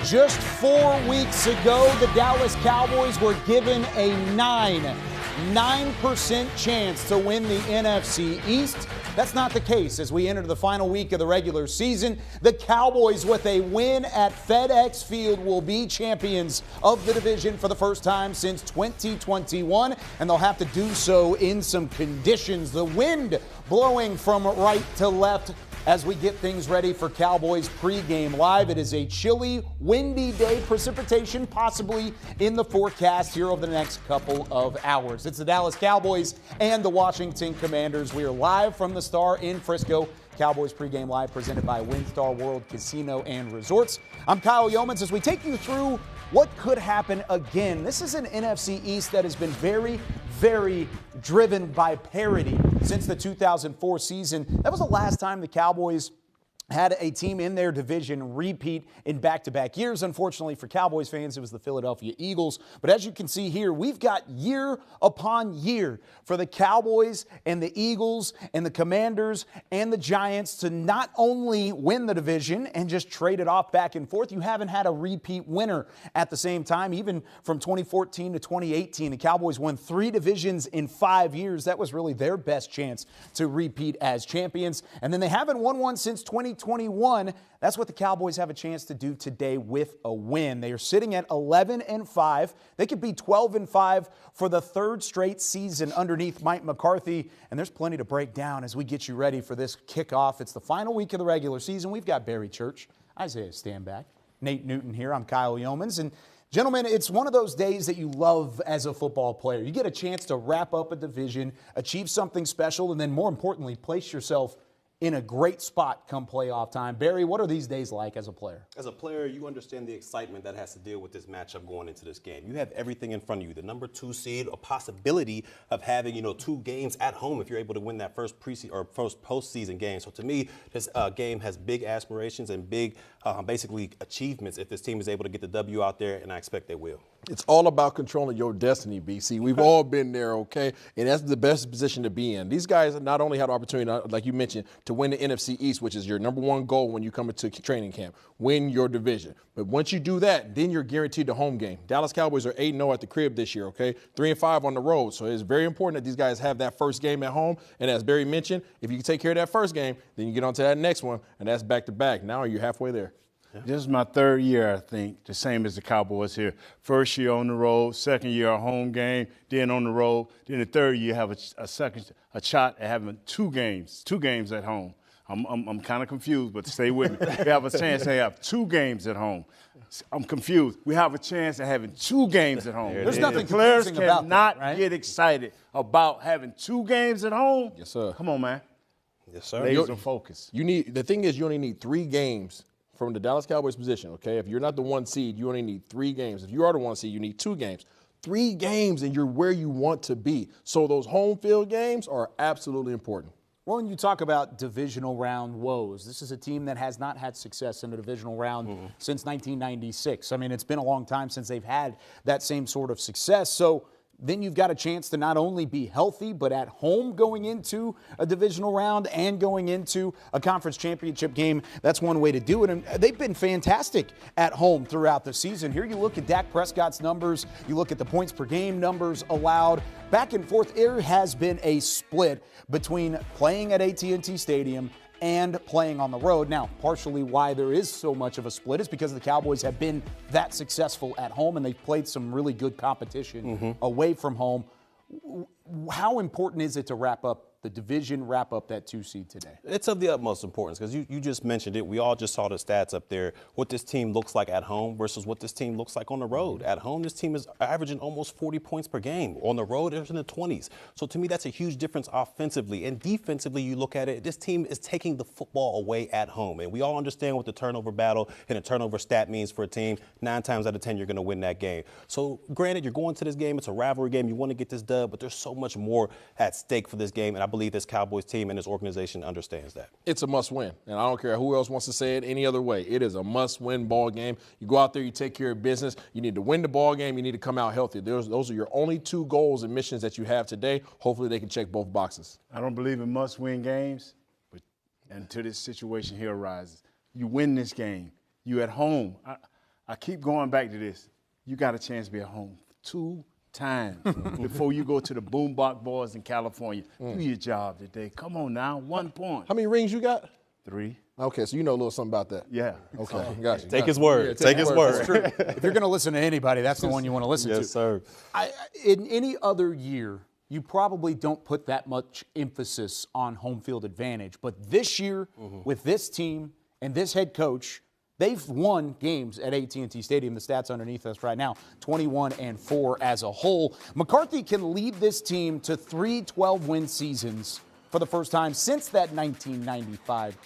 Just 4 weeks ago, the Dallas Cowboys were given a 9% chance to win the NFC East. That's not the case as we enter the final week of the regular season. The Cowboys, with a win at FedEx Field, will be champions of the division for the first time since 2021, and they'll have to do so in some conditions. The wind blowing from right to left as we get things ready for Cowboys pregame live. It is a chilly, windy day. Precipitation possibly in the forecast here over the next couple of hours. It's the Dallas Cowboys and the Washington Commanders. We are live from the Star in Frisco. Cowboys pregame live presented by WinStar World Casino and Resorts. I'm Kyle Yeomans as we take you through what could happen again. This is an NFC East that has been very driven by parity since the 2004 season. That was the last time the Cowboys had a team in their division repeat in back-to-back years. Unfortunately for Cowboys fans, it was the Philadelphia Eagles. But as you can see here, we've got year upon year for the Cowboys and the Eagles and the Commanders and the Giants to not only win the division and just trade it off back and forth. You haven't had a repeat winner at the same time. Even from 2014 to 2018, the Cowboys won 3 divisions in 5 years. That was really their best chance to repeat as champions. And then they haven't won one since 2021. That's what the Cowboys have a chance to do today with a win. They are sitting at 11-5. They could be 12-5 for the 3rd straight season underneath Mike McCarthy. And there's plenty to break down as we get you ready for this kickoff. It's the final week of the regular season. We've got Barry Church, Isaiah Stanback, Nate Newton here. I'm Kyle Yeomans. And gentlemen, it's one of those days that you love as a football player. You get a chance to wrap up a division, achieve something special, and then more importantly, place yourself in a great spot come playoff time. Barry, what are these days like as a player? As a player, you understand the excitement that has to deal with this matchup going into this game. You have everything in front of you. The number 2 seed, a possibility of having, 2 games at home if you're able to win that first preseason or first postseason game. So to me, this game has big aspirations and big, basically, achievements if this team is able to get the W out there, and I expect they will. It's all about controlling your destiny, BC. We've all been there, okay? And that's the best position to be in. These guys not only had the opportunity, like you mentioned, to win the NFC East, which is your number 1 goal when you come into training camp, win your division. But once you do that, then you're guaranteed the home game. Dallas Cowboys are 8-0 at the crib this year, okay? 3-5 on the road. So it's very important that these guys have that first game at home. And as Barry mentioned, if you can take care of that first game, then you get on to that next one, and that's back-to-back. Now you're halfway there. This is my 3rd year, I think, the same as the Cowboys here. First year on the road, 2nd year a home game, then on the road. Then the 3rd year you have a shot at having 2 games at home. I'm kind of confused, but stay with me. We have a chance to have 2 games at home. I'm confused. We have a chance of having 2 games at home. There's nothing players confusing about cannot that, right? get excited about having 2 games at home. Yes, sir. Come on, man. Yes, sir. Laser focus. The thing is, you only need 3 games from the Dallas Cowboys position, okay? If you're not the 1 seed, you only need 3 games. If you are the 1 seed, you need 2 games. 3 games and you're where you want to be. So those home field games are absolutely important. Well, when you talk about divisional round woes, this is a team that has not had success in the divisional round since 1996. I mean, it's been a long time since they've had that same sort of success. So then you've got a chance to not only be healthy, but at home going into a divisional round and going into a conference championship game. That's one way to do it. And they've been fantastic at home throughout the season. Here you look at Dak Prescott's numbers. You look at the points per game numbers allowed. Back and forth, there has been a split between playing at AT&T Stadium and playing on the road. Now, partially why there is so much of a split is because the Cowboys have been that successful at home and they've played some really good competition away from home. How important is it to wrap up the division, wrap up that 2 seed today? It's of the utmost importance because you just mentioned it. We all just saw the stats up there, what this team looks like at home versus what this team looks like on the road. At home, this team is averaging almost 40 points per game. On the road, it's in the 20s. So to me, that's a huge difference offensively. And defensively, you look at it, this team is taking the football away at home. And we all understand what the turnover battle and the turnover stat means for a team. 9 times out of 10, you're going to win that game. So granted, you're going to this game. It's a rivalry game. You want to get this dub, but there's so much more at stake for this game. And I believe this Cowboys team and this organization understands that. It's a must-win, and I don't care who else wants to say it any other way. It is a must-win ball game. You go out there, you take care of business. You need to win the ball game. You need to come out healthy. Those are your only 2 goals and missions that you have today. Hopefully they can check both boxes. I don't believe in must-win games, but until this situation here arises, you win this game. You at home. I keep going back to this. You got a chance to be at home 2 times before you go to the Boombox Boys in California. Do your job today. Come on now, 1 point. How many rings you got? 3. Okay, so you know a little something about that. Yeah. Okay, gotcha. Take his word. Yeah, take his word. That's true. If you're going to listen to anybody, that's the one you want to listen to. Yes, sir. In any other year, you probably don't put that much emphasis on home field advantage. But this year, with this team and this head coach, they've won games at AT&T Stadium. The stats underneath us right now, 21-4 as a whole. McCarthy can lead this team to 3 12-win seasons for the first time since that 1995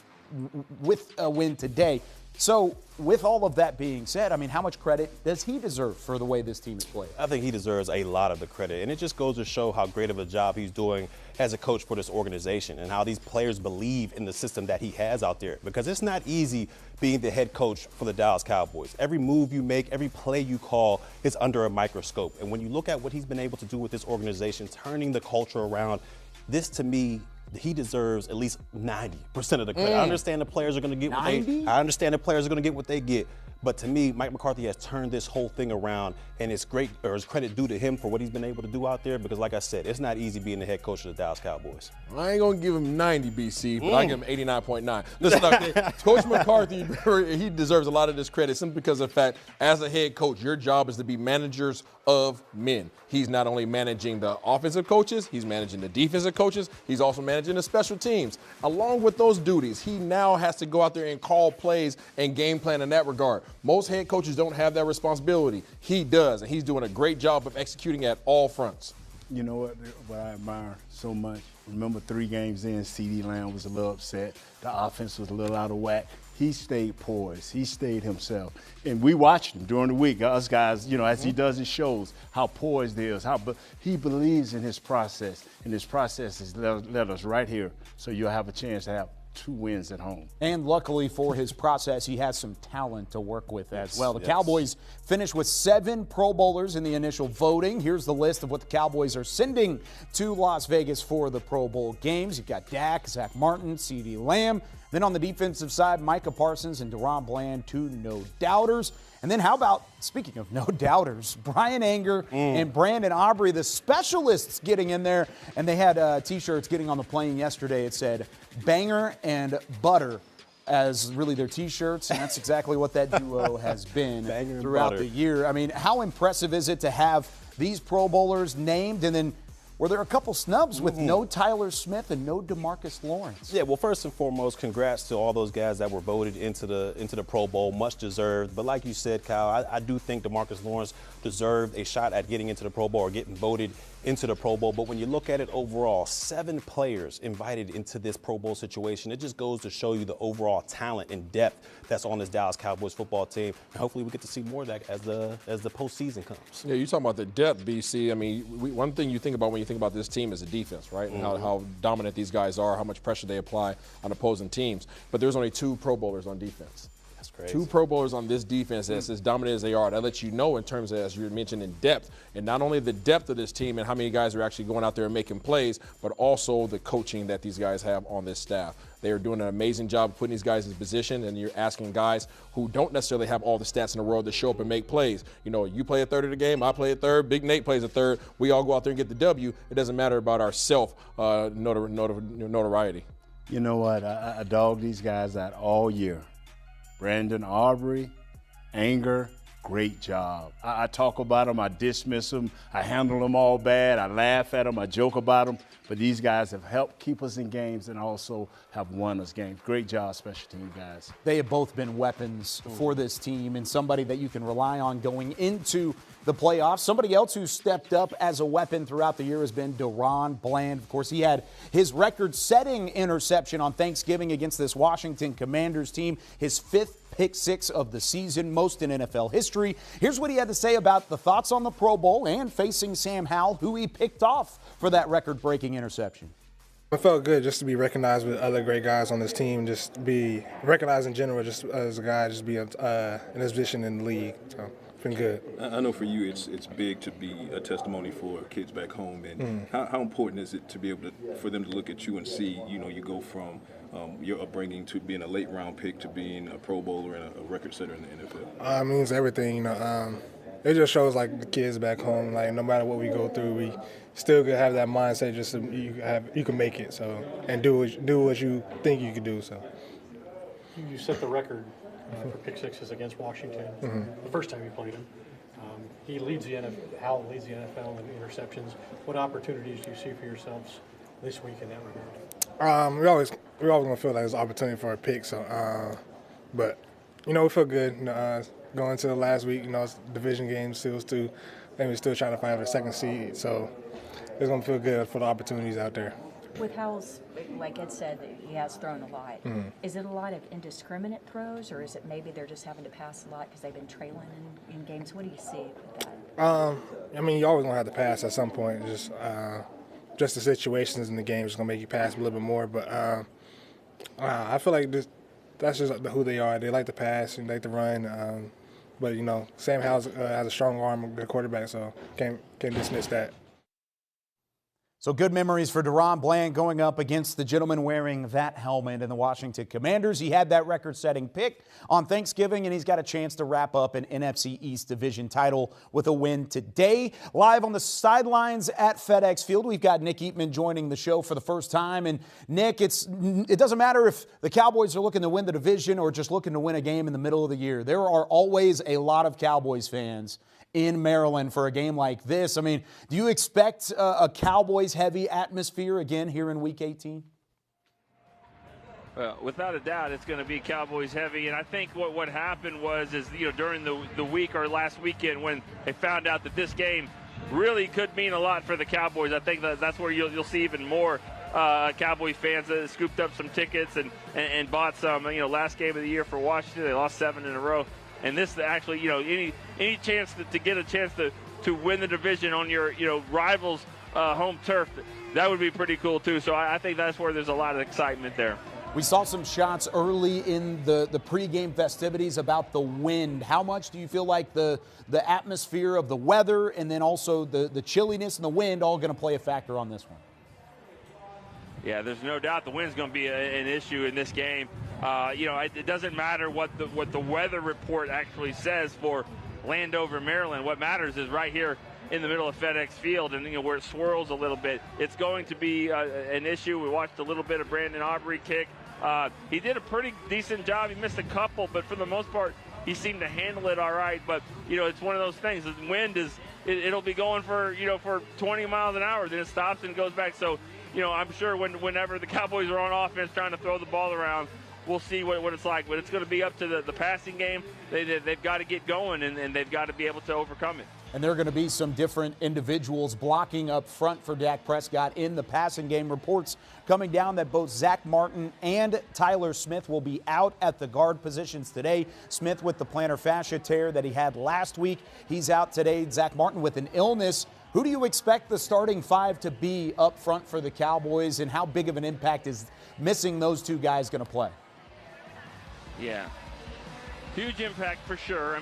with a win today. So with all of that being said, I mean, how much credit does he deserve for the way this team is played? I think he deserves a lot of the credit, and it just goes to show how great of a job he's doing as a coach for this organization and how these players believe in the system that he has out there, because it's not easy being the head coach for the Dallas Cowboys. Every move you make, every play you call is under a microscope. And when you look at what he's been able to do with this organization, turning the culture around, this to me, he deserves at least 90% of the credit. I understand the players are going to get what they get. But to me, Mike McCarthy has turned this whole thing around, and it's great, or it's credit due to him for what he's been able to do out there, because like I said, it's not easy being the head coach of the Dallas Cowboys. I ain't going to give him 90, BC, but I give him 89.9. Listen, okay, Coach McCarthy, he deserves a lot of this credit simply because of the fact, as a head coach, your job is to be managers of men. He's not only managing the offensive coaches, he's managing the defensive coaches, he's also managing the special teams. Along with those duties, he now has to go out there and call plays and game plan in that regard. Most head coaches don't have that responsibility. He does, and he's doing a great job of executing at all fronts. You know what I admire so much? Remember 3 games in, CeeDee Lamb was a little upset. The offense was a little out of whack. He stayed poised. He stayed himself. And we watched him during the week, us guys, you know, as he does his shows, how poised he is. But he believes in his process, and his process has led us right here. So you'll have a chance to have 2 wins at home. And luckily for his process, he has some talent to work with as well. The Cowboys finished with 7 Pro Bowlers in the initial voting. Here's the list of what the Cowboys are sending to Las Vegas for the Pro Bowl games. You've got Dak, Zach Martin, CeeDee Lamb. Then on the defensive side, Micah Parsons and Daron Bland, 2 no-doubters. And then how about, speaking of no-doubters, Brian Anger and Brandon Aubrey, the specialists getting in there. And they had T-shirts getting on the plane yesterday. It said Banger and Butter as really their T-shirts. And that's exactly what that duo has been throughout the year. I mean, how impressive is it to have these Pro Bowlers named, and then were there a couple snubs with no Tyler Smith and no DeMarcus Lawrence? Yeah, well, first and foremost, congrats to all those guys that were voted into the Pro Bowl, much deserved. But like you said, Kyle, I do think DeMarcus Lawrence deserved a shot at getting into the Pro Bowl or getting voted into the Pro Bowl. But when you look at it overall, 7 players invited into this Pro Bowl situation, it just goes to show you the overall talent and depth that's on this Dallas Cowboys football team. And hopefully we get to see more of that as the postseason comes. Yeah, you're talking about the depth, BC. I mean, one thing you think about when you think about this team is the defense, right? And how dominant these guys are, how much pressure they apply on opposing teams. But there's only 2 Pro Bowlers on defense. That's crazy. 2 Pro Bowlers on this defense that's as dominant as they are. That lets you know in terms of, as you mentioned, in depth. And not only the depth of this team and how many guys are actually going out there and making plays, but also the coaching that these guys have on this staff. They are doing an amazing job of putting these guys in position, and you're asking guys who don't necessarily have all the stats in the world to show up and make plays. You know, you play a third of the game, I play a third, Big Nate plays a third. We all go out there and get the W. It doesn't matter about our notoriety. You know what? I dog these guys out all year. Brandon Aubrey, Anger, great job. I talk about them, I dismiss them, I handle them all bad, I laugh at them, I joke about them, but these guys have helped keep us in games and also have won us games. Great job, special team guys. They have both been weapons for this team and somebody that you can rely on going into the playoffs. Somebody else who stepped up as a weapon throughout the year has been Daron Bland. Of course, he had his record-setting interception on Thanksgiving against this Washington Commanders team, his 5th pick 6 of the season, most in NFL history. Here's what he had to say about the thoughts on the Pro Bowl and facing Sam Howell, who he picked off for that record-breaking interception. It felt good just to be recognized with other great guys on this team, just be recognized in general, just as a guy, just be in his position in the league. So it's been good. I know for you it's big to be a testimony for kids back home, and how important is it to be able to for them to look at you and see, you know, you go from your upbringing to being a late round pick to being a Pro Bowler and a record setter in the NFL? It means everything, it just shows like the kids back home, like no matter what we go through, we still could have that mindset just so you can make it, so, and do what you think you can do. So you set the record for pick sixes against Washington the first time you played him. He leads the NFL. Hal leads the NFL in interceptions. What opportunities do you see for yourselves this week in that regard? We're always gonna feel like there's an opportunity for a pick. So, but we feel good. Going into the last week, it's division game still too. I think we're still trying to find a second seed. So it's gonna feel good for the opportunities out there. With Howell's, like Ed said, he has thrown a lot. Is it a lot of indiscriminate throws, or is it maybe they're just having to pass a lot because they've been trailing in games? What do you see with that? You always gonna have to pass at some point. Just the situations in the game is gonna make you pass a little bit more. But I feel like that's just who they are. They like to pass and they like to run. But Sam Howell has a strong arm, a good quarterback, so can't dismiss that. So good memories for Daron Bland going up against the gentleman wearing that helmet in the Washington Commanders. He had that record-setting pick on Thanksgiving, and he's got a chance to wrap up an NFC East division title with a win today. Live on the sidelines at FedEx Field, we've got Nick Eatman joining the show for the first time. And Nick, it doesn't matter if the Cowboys are looking to win the division or just looking to win a game in the middle of the year. There are always a lot of Cowboys fans in Maryland for a game like this. Do you expect a Cowboys-heavy atmosphere again here in Week 18? Well, without a doubt, it's going to be Cowboys heavy. And I think what happened was during the week or last weekend when they found out that this game really could mean a lot for the Cowboys, I think that's where you'll see even more Cowboy fans that scooped up some tickets and bought some. Last game of the year for Washington, they lost 7 in a row. And this actually, any chance to get a chance to win the division on your, rivals' home turf, that would be pretty cool too. So I think that's where there's a lot of excitement there. We saw some shots early in the pregame festivities about the wind. How much do you feel like the atmosphere of the weather and then also the chilliness and the wind all going to play a factor on this one? Yeah, there's no doubt the wind's going to be an issue in this game. It doesn't matter what the weather report actually says for Landover, Maryland. What matters is right here in the middle of FedEx Field and where it swirls a little bit. It's going to be an issue. We watched a little bit of Brandon Aubrey kick. He did a pretty decent job. He missed a couple, but for the most part, he seemed to handle it all right. But, it's one of those things. The wind it'll be going for 20 miles an hour. Then it stops and goes back. So, I'm sure whenever the Cowboys are on offense trying to throw the ball around, we'll see what it's like. But it's going to be up to the passing game. They've got to get going, and they've got to be able to overcome it. And there are going to be some different individuals blocking up front for Dak Prescott in the passing game. Reports coming down that both Zach Martin and Tyler Smith will be out at the guard positions today. Smith with the plantar fascia tear that he had last week. He's out today. Zach Martin with an illness. Who do you expect the starting 5 to be up front for the Cowboys, and how big of an impact is missing those two guys going to play? Yeah. Huge impact for sure.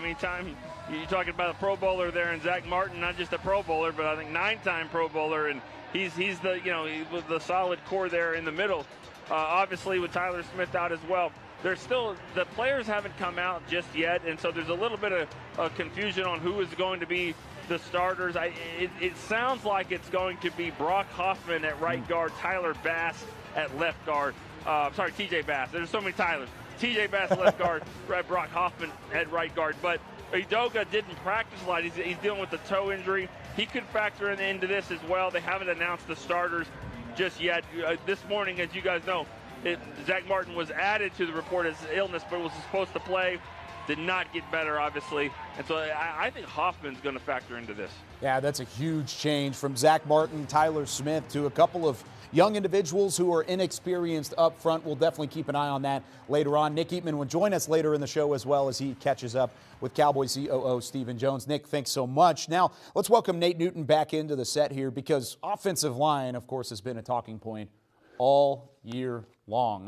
You're talking about a Pro Bowler there, and Zach Martin, not just a Pro Bowler, but I think 9-time Pro Bowler, and he's the he was the solid core there in the middle. Obviously with Tyler Smith out as well. There's still the players haven't come out just yet, and so there's a little bit of confusion on who is going to be the starters. It sounds like it's going to be Brock Hoffman at right guard, Tyler Bass at left guard. TJ Bass. There's so many Tylers. TJ Bass at left guard, Brock Hoffman at right guard. But Udoka didn't practice a lot. He's dealing with a toe injury. He could factor into this as well. They haven't announced the starters just yet. This morning, as you guys know, Zach Martin was added to the report as illness, but was supposed to play. Did not get better, obviously. And so I think Hoffman's going to factor into this. Yeah, that's a huge change from Zach Martin, Tyler Smith to a couple of young individuals who are inexperienced up front. We'll definitely keep an eye on that later on. Nick Eatman will join us later in the show as well as he catches up with Cowboys COO Stephen Jones. Nick, thanks so much. Now, let's welcome Nate Newton back into the set here because offensive line, of course, has been a talking point all year long.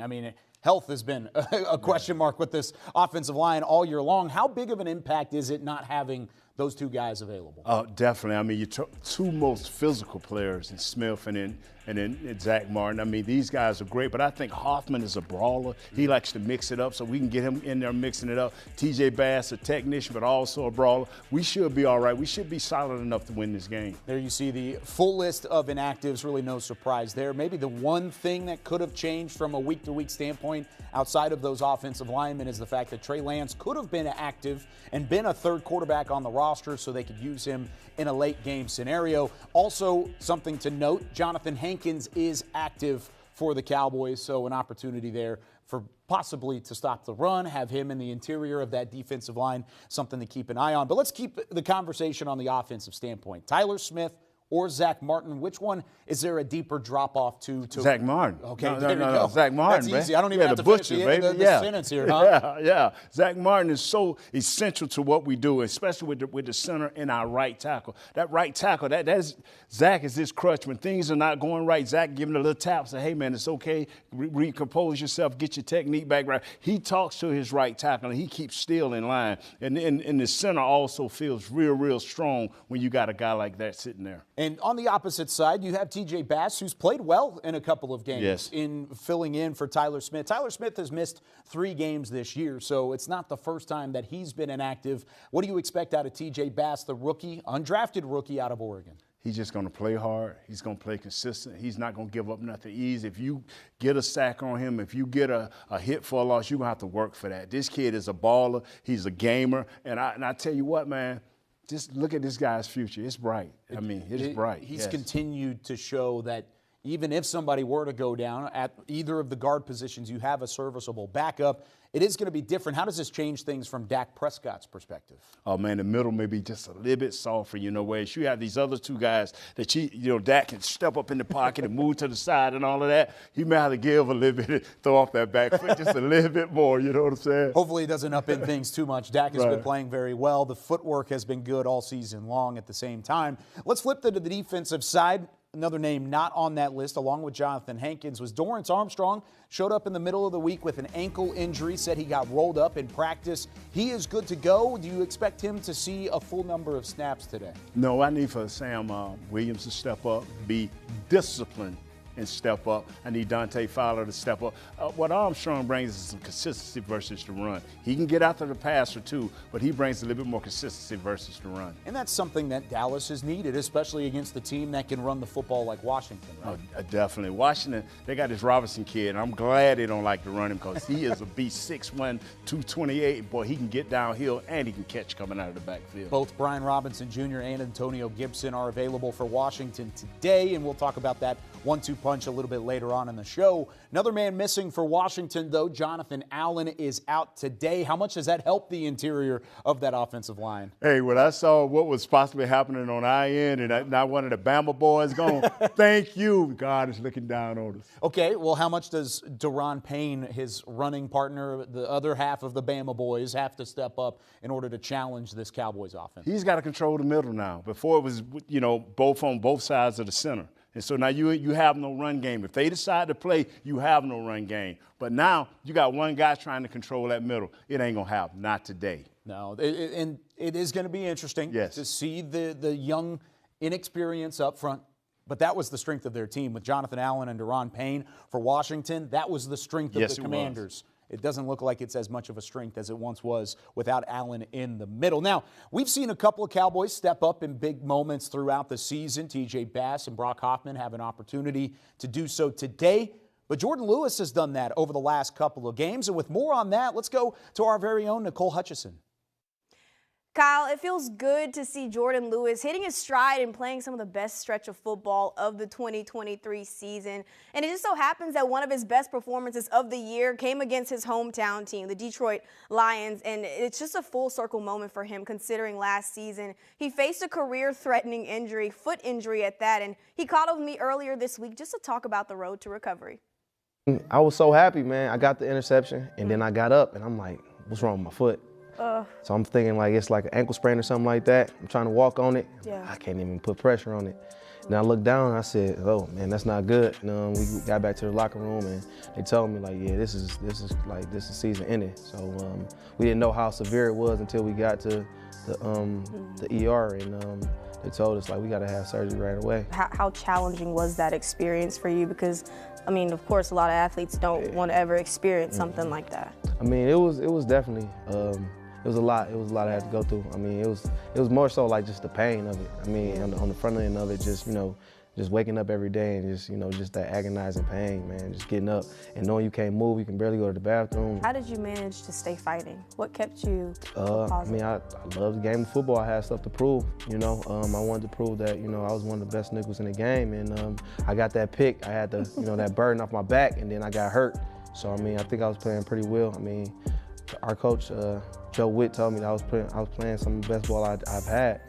Health has been a question mark with this offensive line all year long. How big of an impact is it not having those two guys available? Definitely. I mean, you took two most physical players in Smith and then Zach Martin. I mean, these guys are great, but I think Hoffman is a brawler. He likes to mix it up, so we can get him in there mixing it up. TJ Bass, a technician, but also a brawler. We should be all right. We should be solid enough to win this game. There you see the full list of inactives. Really no surprise there. Maybe the one thing that could have changed from a week-to-week standpoint outside of those offensive linemen is the fact that Trey Lance could have been active and been a third quarterback on the roster so they could use him in a late game scenario. Also, something to note, Jonathan Hankins is active for the Cowboys, so an opportunity there for possibly to stop the run, have him in the interior of that defensive line, something to keep an eye on. But let's keep the conversation on the offensive standpoint. Tyler Smith or Zach Martin, which one is there a deeper drop-off to? Zach Martin. Okay, no, Zach Martin, that's easy. I don't even have to finish the sentence here, huh? Yeah. Zach Martin is so essential to what we do, especially with the center and our right tackle. That right tackle, that's Zach is his crutch. When things are not going right, Zach giving a little tap, say, hey, man, it's okay. Recompose yourself, get your technique back right. He talks to his right tackle, and he keeps still in line. And the center also feels real strong when you got a guy like that sitting there. And on the opposite side, you have TJ Bass, who's played well in a couple of games in filling in for Tyler Smith. Tyler Smith has missed 3 games this year, so it's not the first time that he's been inactive. What do you expect out of TJ Bass, the rookie, undrafted rookie out of Oregon? He's just going to play hard. He's going to play consistent. He's not going to give up nothing easy. If you get a sack on him, if you get a hit for a loss, you're going to have to work for that. This kid is a baller. He's a gamer. And I tell you what, man, just look at this guy's future. It's bright. I mean, it's bright. He's continued to show that even if somebody were to go down at either of the guard positions, you have a serviceable backup. It is going to be different. How does this change things from Dak Prescott's perspective? Oh, man, the middle may be just a little bit softer, whereas you have these other two guys that, Dak can step up in the pocket and move to the side and all of that. He may have to give a little bit, throw off that back foot just a little bit more, you know what I'm saying? Hopefully it doesn't upend things too much. Dak has been playing very well. The footwork has been good all season long at the same time. Let's flip to the defensive side. Another name not on that list, along with Jonathan Hankins, was Dorrance Armstrong. Showed up in the middle of the week with an ankle injury, said he got rolled up in practice. He is good to go. Do you expect him to see a full number of snaps today? No, I need for Sam Williams to step up, be disciplined, and step up. I need Dante Fowler to step up. What Armstrong brings is some consistency versus the run. He can get after the passer too, but he brings a little bit more consistency versus the run. And that's something that Dallas has needed, especially against the team that can run the football like Washington, right? Oh, definitely. Washington, they got this Robinson kid, and I'm glad they don't like to run him because he is a beast, 6'1", 228. Boy, he can get downhill and he can catch coming out of the backfield. Both Brian Robinson Jr. and Antonio Gibson are available for Washington today, and we'll talk about that 1-2 punch a little bit later on in the show. Another man missing for Washington, though, Jonathan Allen is out today. How much does that help the interior of that offensive line? Hey, when I saw what was possibly happening on our end and not one of the Bama boys going, thank you, God is looking down on us. Okay, well, how much does Daron Payne, his running partner, the other half of the Bama boys, have to step up in order to challenge this Cowboys offense? He's got to control the middle now. Before it was, both on both sides of the center. And so now you have no run game. If they decide to play, you have no run game. But now you got one guy trying to control that middle. It ain't going to happen. Not today. No, and it is going to be interesting to see the young inexperience up front. But that was the strength of their team with Jonathan Allen and Daron Payne for Washington. That was the strength of the Commanders. It doesn't look like it's as much of a strength as it once was without Allen in the middle. Now, we've seen a couple of Cowboys step up in big moments throughout the season. TJ Bass and Brock Hoffman have an opportunity to do so today. But Jordan Lewis has done that over the last couple of games. And with more on that, let's go to our very own Nicole Hutchison. Kyle, it feels good to see Jordan Lewis hitting his stride and playing some of the best stretch of football of the 2023 season. And it just so happens that one of his best performances of the year came against his hometown team, the Detroit Lions. And it's just a full circle moment for him considering last season he faced a career-threatening injury, foot injury at that. And he caught up with me earlier this week just to talk about the road to recovery. I was so happy, man. I got the interception, and then I got up, and I'm like, what's wrong with my foot? So I'm thinking like it's like an ankle sprain or something like that. I'm trying to walk on it. Yeah. I can't even put pressure on it. And I looked down and I said, oh man, that's not good. And, we got back to the locker room and they told me like, yeah, this is season ending. So we didn't know how severe it was until we got to the ER and they told us like we got to have surgery right away. How challenging was that experience for you? Because I mean, of course, a lot of athletes don't want to ever experience something like that. I mean, it was definitely it was a lot. It was a lot I had to go through. I mean, it was more so like just the pain of it. I mean, on the front end of it, just just waking up every day and just that agonizing pain, man. Just getting up and knowing you can't move, you can barely go to the bathroom. How did you manage to stay fighting? What kept you positive? I mean, I love the game of football. I had stuff to prove. I wanted to prove that I was one of the best nickels in the game, and I got that pick. I had the that burden off my back, and then I got hurt. So I mean, I think I was playing pretty well. I mean, our coach. Joe Witt told me that I was playing some of the best ball I've had.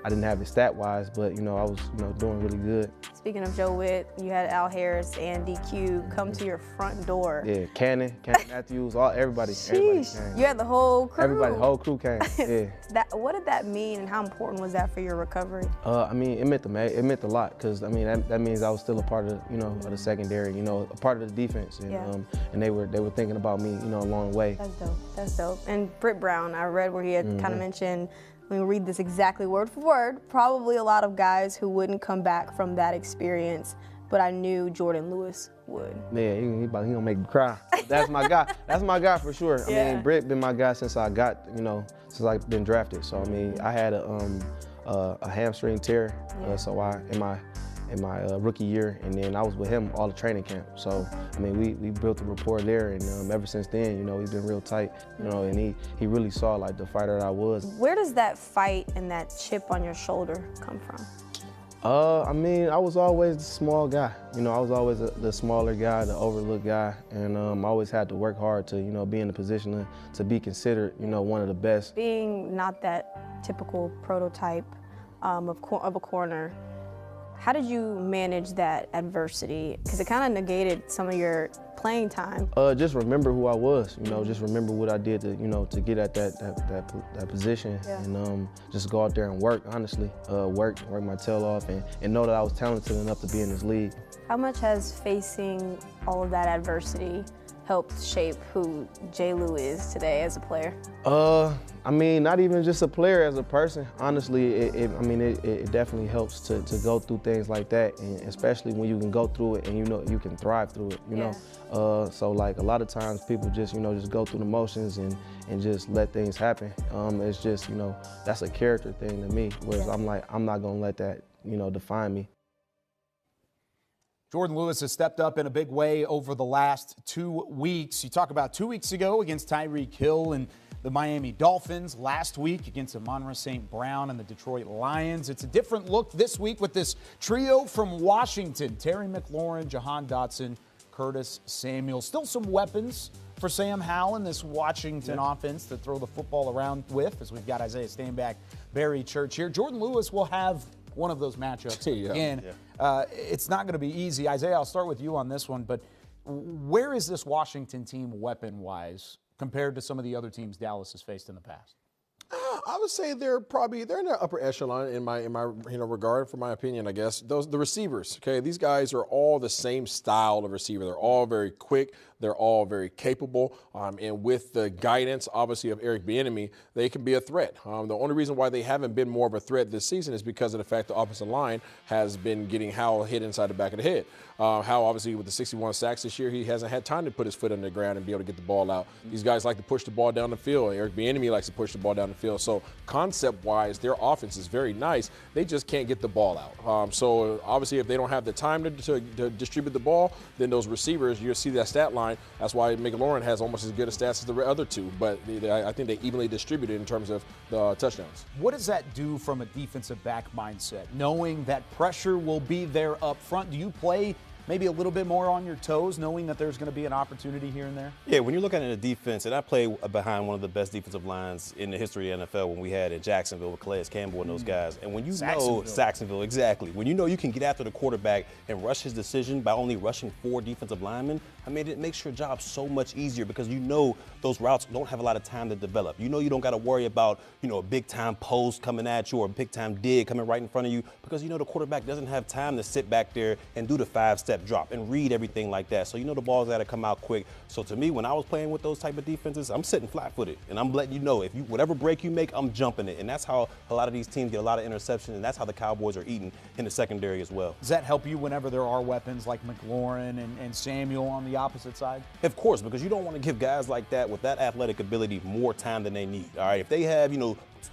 I didn't have it stat-wise, but I was doing really good. Speaking of Joe Witt, you had Al Harris and DQ come to your front door. Yeah, Cannon Matthews, everybody came. You had the whole crew. The whole crew came. Yeah. What did that mean, and how important was that for your recovery? I mean, it meant a lot because I mean that means I was still a part of of the secondary, a part of the defense, and they were thinking about me, along the way. That's dope. That's dope. And Britt Brown, I read where he had kind of mentioned. Let me read this exactly word for word. Probably a lot of guys who wouldn't come back from that experience, but I knew Jourdan Lewis would. Yeah, he gonna make me cry. That's my guy. That's my guy for sure. I mean, Britt been my guy since I got, since I've been drafted. So I mean, I had a hamstring tear, so in my rookie year, and then I was with him all the training camp. So, I mean, we built a rapport there, and ever since then, he's been real tight, and he really saw like the fighter that I was. Where does that fight and that chip on your shoulder come from? I mean, I was always the small guy. I was always the smaller guy, the overlooked guy, and I always had to work hard to, be in the position to be considered, one of the best. Being not that typical prototype of a corner, how did you manage that adversity? Because it kind of negated some of your playing time. Just remember who I was, just remember what I did to get at that position, and just go out there and work, honestly, work my tail off, and know that I was talented enough to be in this league. How much has facing all of that adversity helped shape who J. Lou is today as a player? I mean, not even just a player, as a person. Honestly, it definitely helps to go through things like that, and especially when you can go through it and you can thrive through it. So like a lot of times people just just go through the motions and just let things happen. It's just that's a character thing to me. Whereas I'm not gonna let that define me. Jourdan Lewis has stepped up in a big way over the last 2 weeks. You talk about 2 weeks ago against Tyreek Hill and the Miami Dolphins, last week against Amon-Ra St. Brown and the Detroit Lions. It's a different look this week with this trio from Washington: Terry McLaurin, Jahan Dotson, Curtis Samuel. Still some weapons for Sam Howell in this Washington offense to throw the football around with, as we've got Isaiah Stanback, Barry Church here. Jourdan Lewis will have one of those matchups again. It's not going to be easy. Isaiah, I'll start with you on this one, but where is this Washington team weapon-wise compared to some of the other teams Dallas has faced in the past? I would say they're in the upper echelon in my regard, for my opinion, I guess. The receivers, okay, these guys are all the same style of receiver. They're all very quick. They're all very capable, and with the guidance, obviously, of Eric Bieniemy, they can be a threat. The only reason why they haven't been more of a threat this season is because of the fact the offensive line has been getting Howell hit inside the back of the head. Howell, obviously, with the 61 sacks this year, he hasn't had time to put his foot on the ground and be able to get the ball out. These guys like to push the ball down the field. Eric Bieniemy likes to push the ball down the field. So concept-wise, their offense is very nice. They just can't get the ball out. So obviously, if they don't have the time to distribute the ball, then those receivers, you'll see that stat line. That's why McLaurin has almost as good a stats as the other two. But I think they evenly distributed in terms of the touchdowns. What does that do from a defensive back mindset, knowing that pressure will be there up front? Do you play maybe a little bit more on your toes, knowing that there's going to be an opportunity here and there? Yeah, when you're looking at the defense, and I play behind one of the best defensive lines in the history of the NFL when we had in Jacksonville with Calais Campbell and those guys. And when you know Saxonville, exactly. When you know you can get after the quarterback and rush his decision by only rushing 4 defensive linemen, I mean, it makes your job so much easier because you know those routes don't have a lot of time to develop. You know you don't got to worry about, a big-time post coming at you or a big-time dig coming right in front of you because you know the quarterback doesn't have time to sit back there and do the 5-step drop and read everything like that. So you know the ball's got to come out quick. So to me, when I was playing with those type of defenses, I'm sitting flat-footed, and I'm letting you know if whatever break you make, I'm jumping it. And that's how a lot of these teams get a lot of interceptions, and that's how the Cowboys are eating in the secondary as well. Does that help you whenever there are weapons like McLaurin and Samuel on the opposite side? Of course, because you don't want to give guys like that with that athletic ability more time than they need. All right, if they have,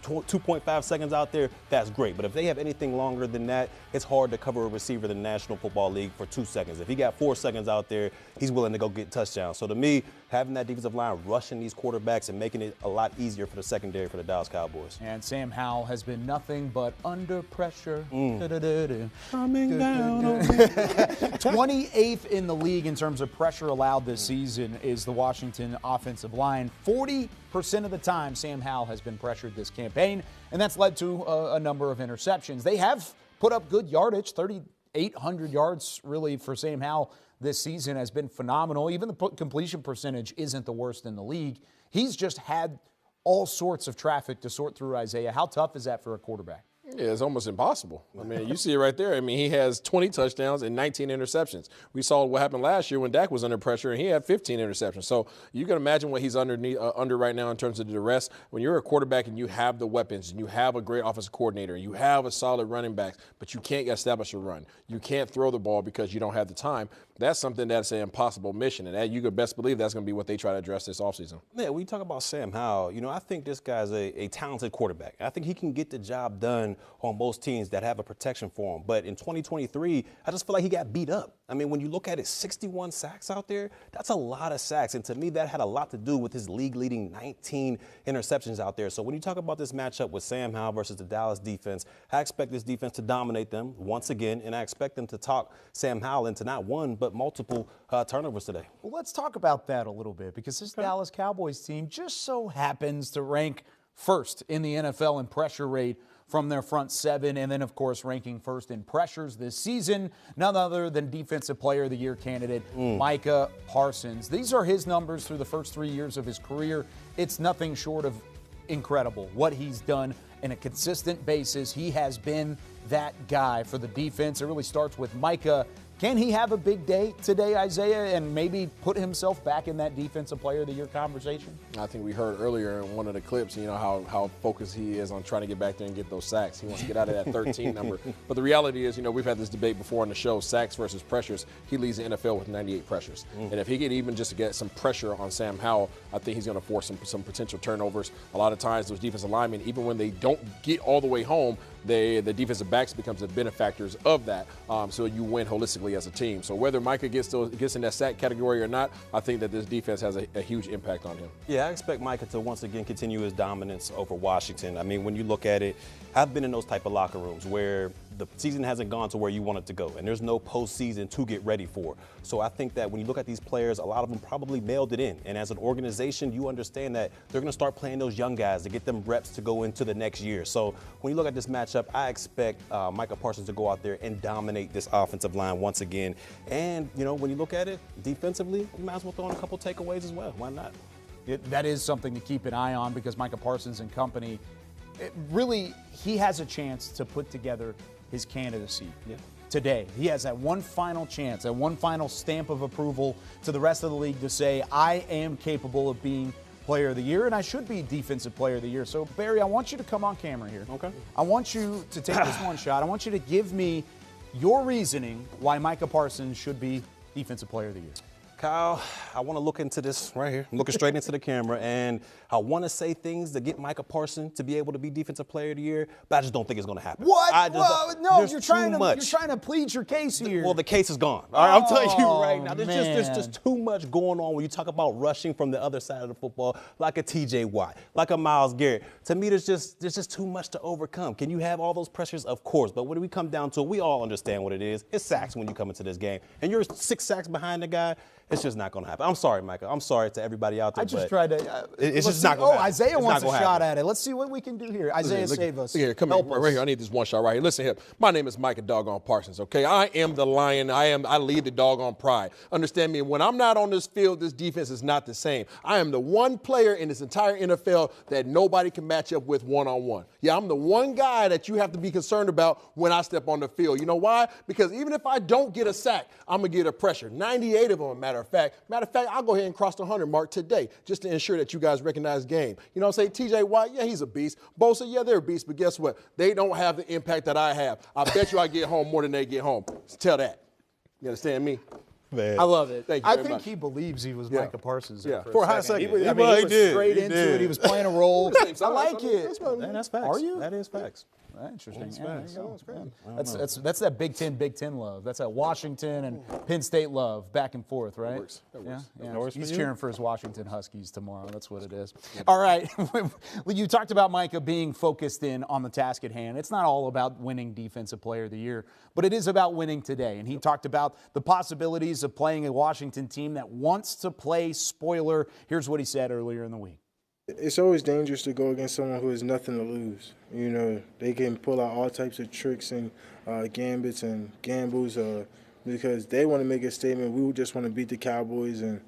2.5 seconds out there, that's great. But if they have anything longer than that, it's hard to cover a receiver in the National Football League for 2 seconds. If he got 4 seconds out there, he's willing to go get touchdowns. So to me, having that defensive line rushing these quarterbacks and making it a lot easier for the secondary for the Dallas Cowboys. And Sam Howell has been nothing but under pressure. Coming down. 28th in the league in terms of pressure allowed this season is the Washington offensive line. 40% of the time, Sam Howell has been pressured this campaign, and that's led to a number of interceptions. They have put up good yardage, 3,800 yards really for Sam Howell this season has been phenomenal. Even the completion percentage isn't the worst in the league. He's just had all sorts of traffic to sort through, Isaiah. How tough is that for a quarterback? Yeah, it's almost impossible. I mean, you see it right there. I mean, he has 20 touchdowns and 19 interceptions. We saw what happened last year when Dak was under pressure, and he had 15 interceptions. So you can imagine what he's under right now in terms of the duress. When you're a quarterback and you have the weapons and you have a great offensive coordinator, you have a solid running back, but you can't establish a run. You can't throw the ball because you don't have the time. That's something that's an impossible mission, and that you could best believe that's going to be what they try to address this offseason. Yeah, when you talk about Sam Howell, I think this guy's a talented quarterback. I think he can get the job done on most teams that have a protection for him. But in 2023, I just feel like he got beat up. I mean, when you look at it, 61 sacks out there, that's a lot of sacks. And to me, that had a lot to do with his league-leading 19 interceptions out there. So when you talk about this matchup with Sam Howell versus the Dallas defense, I expect this defense to dominate them once again, and I expect them to talk Sam Howell into not one, but multiple turnovers today. Well, let's talk about that a little bit because this Dallas Cowboys team just so happens to rank first in the NFL in pressure rate from their front seven, and then, of course, ranking first in pressures this season, none other than Defensive Player of the Year candidate Micah Parsons. These are his numbers through the first 3 years of his career. It's nothing short of incredible what he's done on a consistent basis. He has been that guy for the defense. It really starts with Micah. Can he have a big day today, Isaiah, and maybe put himself back in that Defensive Player of the Year conversation? I think we heard earlier in one of the clips, how focused he is on trying to get back there and get those sacks. He wants to get out of that 13 number. But the reality is, we've had this debate before on the show, sacks versus pressures. He leads the NFL with 98 pressures. And if he could even just get some pressure on Sam Howell, I think he's going to force some potential turnovers. A lot of times those defensive linemen, even when they don't get all the way home, the defensive backs becomes the benefactors of that. So you win holistically as a team. So whether Micah gets in that sack category or not, I think that this defense has a huge impact on him. Yeah, I expect Micah to once again continue his dominance over Washington. I mean, when you look at it, I've been in those type of locker rooms where the season hasn't gone to where you want it to go, and there's no postseason to get ready for. So I think that when you look at these players, a lot of them probably mailed it in. And as an organization, you understand that they're going to start playing those young guys to get them reps to go into the next year. So when you look at this matchup, I expect Micah Parsons to go out there and dominate this offensive line once again. And, when you look at it defensively, you might as well throw in a couple takeaways as well. Why not? That is something to keep an eye on because Micah Parsons and company, he has a chance to put together his candidacy today. He has that one final chance, that one final stamp of approval to the rest of the league to say, I am capable of being Player of the Year, and I should be Defensive Player of the Year. So, Barry, I want you to come on camera here. Okay. I want you to take this one shot. I want you to give me your reasoning why Micah Parsons should be Defensive Player of the Year. Kyle, I want to look into this right here. I'm looking straight into the camera, and I want to say things to get Micah Parsons to be able to be Defensive Player of the Year, but I just don't think it's going to happen. What? No, you're trying to plead your case here. Well, the case is gone. All right, I'm telling you right now. There's man. just too much going on when you talk about rushing from the other side of the football, like a TJ Watt, like a Myles Garrett. To me, there's just too much to overcome. Can you have all those pressures? Of course, but when we come down to it, we all understand what it is. It's sacks when you come into this game, and you're 6 sacks behind the guy. It's just not going to happen. I'm sorry, Micah. I'm sorry to everybody out there. I just tried to. It's just not going to happen. Isaiah wants a shot at it. Let's see what we can do here. Isaiah, save us. Look here, come here, right here. I need this one shot right here. Listen here. My name is Micah Doggone Parsons, okay? I am the Lion. I lead the doggone pride. Understand me? When I'm not on this field, this defense is not the same. I am the one player in this entire NFL that nobody can match up with one-on-one. Yeah, I'm the one guy that you have to be concerned about when I step on the field. You know why? Because even if I don't get a sack, I'm going to get a pressure. 98 of them, matter of fact, I'll go ahead and cross the 100 mark today just to ensure that you guys recognize game. You know what I'm saying? TJ Watt, yeah, he's a beast. Bosa, yeah, they're a beast, but guess what? They don't have the impact that I have. I bet you I get home more than they get home. Tell that. You understand me? Man. I love it. Thank you very I think much. he believes he was Micah Parsons. Yeah. For a hot second. He was straight into it. He was playing a role. I like it. That's facts. Are you? That is facts. Interesting. That's facts. That's that Big Ten love. That's that Washington and Penn State love, back and forth, right? That works. Yeah. He's cheering for his Washington Huskies tomorrow. That's what it is. All right. You talked about Micah being focused in on the task at hand. It's not all about winning Defensive Player of the Year, but it is about winning today. And he talked about the possibilities of playing a Washington team that wants to play spoiler. Here's what he said earlier in the week. It's always dangerous to go against someone who has nothing to lose. You know, they can pull out all types of tricks and gambits and gambles because they want to make a statement. We just want to beat the Cowboys. And,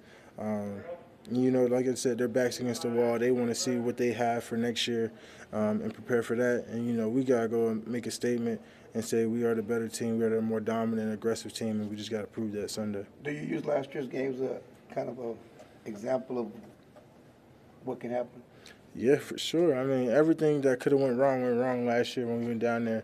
you know, like I said, their back's against the wall. They want to see what they have for next year and prepare for that. And, you know, we got to go and make a statement and say we are the better team, we are the more dominant, aggressive team, and we just got to prove that Sunday. Do you use last year's games as a kind of an example of what can happen? Yeah, for sure. I mean, everything that could have went wrong last year when we went down there.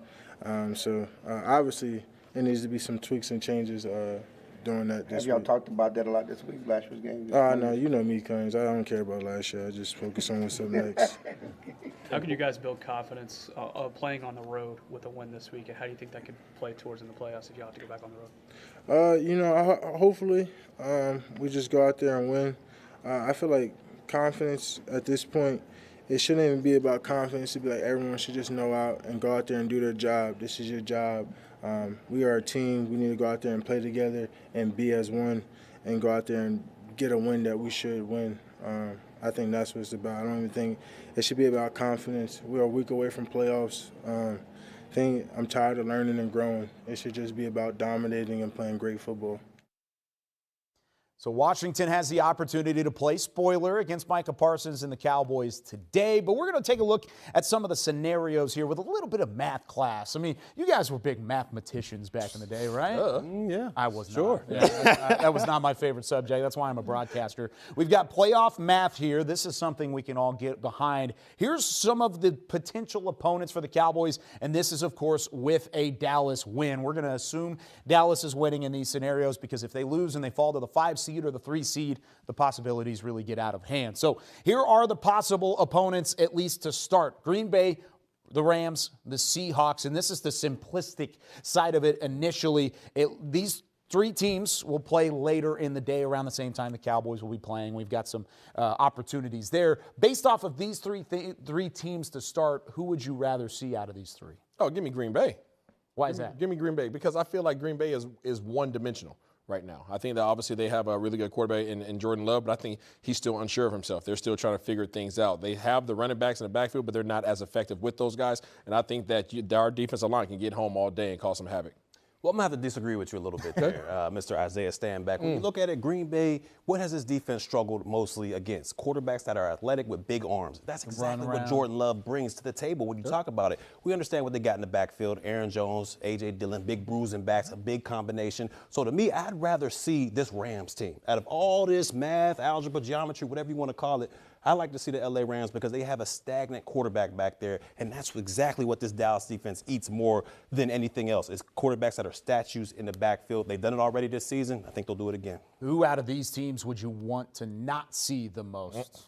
So obviously, there needs to be some tweaks and changes doing that this week. Have y'all talked about that a lot this week, last year's game? No, you know me, Combs. I don't care about last year. I just focus on what's up next. How can you guys build confidence playing on the road with a win this week? And how do you think that could play towards in the playoffs if you have to go back on the road? You know, hopefully we just go out there and win. I feel like confidence at this point, it shouldn't even be about confidence. It'd be like everyone should just know out and go out there and do their job. This is your job. We are a team. We need to go out there and play together and be as one and go out there and get a win that we should win. I think that's what it's about. I don't even think it should be about confidence. We're a week away from playoffs. I'm tired of learning and growing. It should just be about dominating and playing great football. So Washington has the opportunity to play spoiler against Micah Parsons and the Cowboys today, but we're going to take a look at some of the scenarios here with a little bit of math class. I mean, you guys were big mathematicians back in the day, right? Yeah. I was not. Sure. Yeah, that was not my favorite subject. That's why I'm a broadcaster. We've got playoff math here. This is something we can all get behind. Here's some of the potential opponents for the Cowboys, and this is, of course, with a Dallas win. We're going to assume Dallas is winning in these scenarios because if they lose and they fall to the 5 seed or the 3 seed, the possibilities really get out of hand. So here are the possible opponents, at least to start. Green Bay, the Rams, the Seahawks, and this is the simplistic side of it initially. These 3 teams will play later in the day around the same time the Cowboys will be playing. We've got some opportunities there. Based off of these three teams to start, who would you rather see out of these 3? Oh, give me Green Bay. Why is that? Give me Green Bay because I feel like Green Bay is one-dimensional right now. I think that obviously they have a really good quarterback in Jordan Love, but I think he's still unsure of himself. They're still trying to figure things out. They have the running backs in the backfield, but they're not as effective with those guys, and I think that our defensive line can get home all day and cause some havoc. Well, I'm going to have to disagree with you a little bit there, Mr. Isaiah Stanback. When you look at it, Green Bay, what has this defense struggled mostly against? Quarterbacks that are athletic with big arms. That's exactly what Jordan Love brings to the table when you talk about it. We understand what they got in the backfield. Aaron Jones, A.J. Dillon, big bruising backs, a big combination. So to me, I'd rather see this Rams team. Out of all this math, algebra, geometry, whatever you want to call it, I like to see the LA Rams because they have a stagnant quarterback back there, and that's exactly what this Dallas defense eats more than anything else. It's quarterbacks that are statues in the backfield. They've done it already this season. I think they'll do it again. Who out of these teams would you want to not see the most?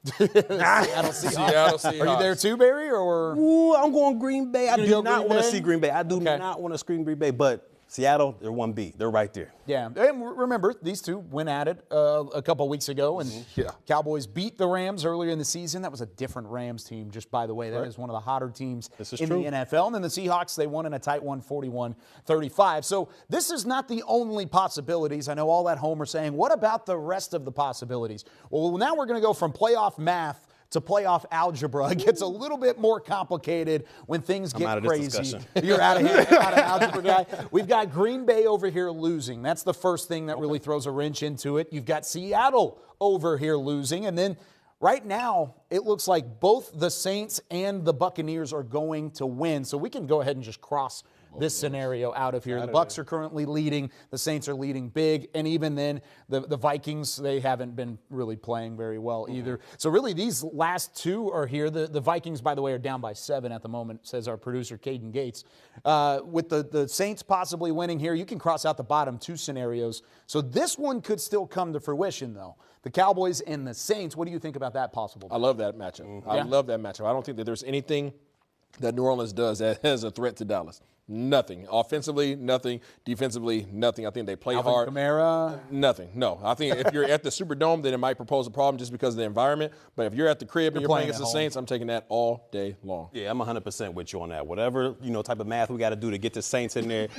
Seattle Seahawks. Are you there too, Barry? Or ooh, I'm going Green Bay. I do not want to see Green Bay. I do not want to scream Green Bay, but Seattle, they're 1B. They're right there. Yeah, and remember, these two went at it a couple weeks ago, and Cowboys beat the Rams earlier in the season. That was a different Rams team, just by the way. That is one of the hotter teams in the NFL. And then the Seahawks, they won in a tight one, 41-35. So this is not the only possibilities. I know all at home are saying, what about the rest of the possibilities? Well, now we're going to go from playoff math to playoff algebra. It gets a little bit more complicated when things get crazy. You're out of here, not an algebra guy. We've got Green Bay over here losing. That's the first thing that really throws a wrench into it. You've got Seattle over here losing. And then right now, it looks like both the Saints and the Buccaneers are going to win. So we can go ahead and just cross this scenario out of here. The Bucs are currently leading. The Saints are leading big. And even then, the Vikings, they haven't been really playing very well either. So really, these last two are here. The Vikings, by the way, are down by 7 at the moment, says our producer, Caden Gates. With the Saints possibly winning here, you can cross out the bottom 2 scenarios. So this one could still come to fruition, though. The Cowboys and the Saints, what do you think about that possible? I love that matchup. I love that matchup. I don't think that there's anything that New Orleans does as a threat to Dallas. Nothing. Offensively, nothing. Defensively, nothing. I think they play hard. Kamara? Nothing. No. I think if you're at the Superdome, then it might propose a problem just because of the environment. But if you're at the crib and you're playing against the Saints, I'm taking that all day long. Yeah, I'm 100% with you on that. Whatever, type of math we got to do to get the Saints in there,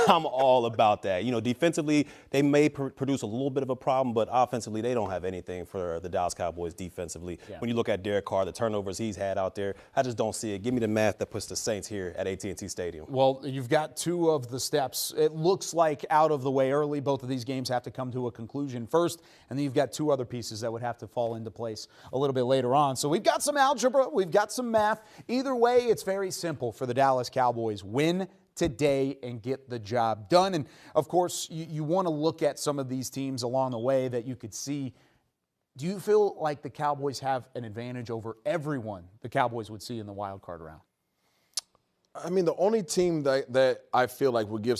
I'm all about that. Defensively, they may produce a little bit of a problem, but offensively, they don't have anything for the Dallas Cowboys defensively. Yeah. When you look at Derek Carr, the turnovers he's had out there, I just don't see it. Give me the math that puts the Saints here at AT&T Stadium. Well, you've got 2 of the steps. It looks like out of the way early. Both of these games have to come to a conclusion first, and then you've got 2 other pieces that would have to fall into place a little bit later on. So we've got some algebra, we've got some math. Either way, it's very simple for the Dallas Cowboys. Win today and get the job done. And, of course, you want to look at some of these teams along the way that you could see. Do you feel like the Cowboys have an advantage over everyone the Cowboys would see in the wild card round? I mean, the only team that I feel like will give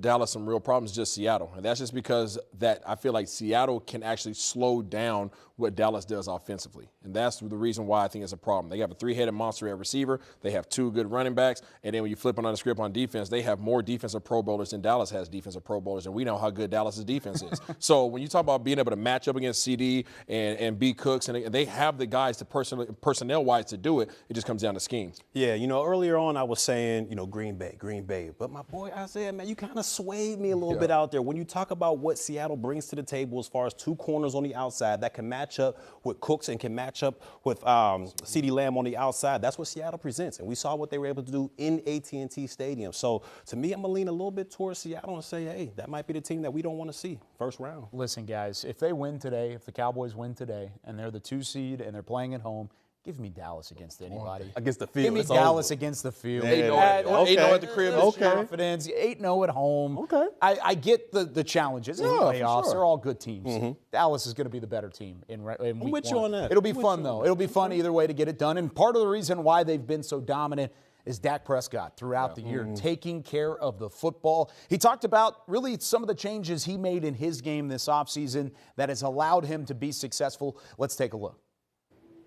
Dallas some real problems is just Seattle. And that's just because that I feel like Seattle can actually slow down what Dallas does offensively. And that's the reason why I think it's a problem. They have a 3-headed monster at receiver. They have 2 good running backs. And then when you flip on the script on defense, they have more defensive Pro Bowlers than Dallas has defensive Pro Bowlers. And we know how good Dallas's defense is. So when you talk about being able to match up against CD and B. Cooks, and they have the guys to personnel-wise to do it, it just comes down to scheme. Yeah, earlier on I was saying, Green Bay. But my boy Isaiah, man, you kind of swayed me a little bit out there. When you talk about what Seattle brings to the table as far as 2 corners on the outside that can match up with Cooks and can match up with CeeDee Lamb on the outside, that's what Seattle presents. And we saw what they were able to do in AT&T Stadium. So to me, I'm going to lean a little bit towards Seattle and say, hey, that might be the team that we don't want to see first round. Listen, guys, if they win today, if the Cowboys win today, and they're the 2 seed and they're playing at home, give me Dallas against anybody. Against the field. Give me Dallas against the field. 8-0 at the crib. Confidence. 8-0 at home. Okay. I get the challenges in the playoffs. They're all good teams. Dallas is going to be the better team in week 1. I'm with you on that. It'll be fun, though. It'll be fun either way to get it done. And part of the reason why they've been so dominant is Dak Prescott throughout the year, taking care of the football. He talked about really some of the changes he made in his game this offseason that has allowed him to be successful. Let's take a look.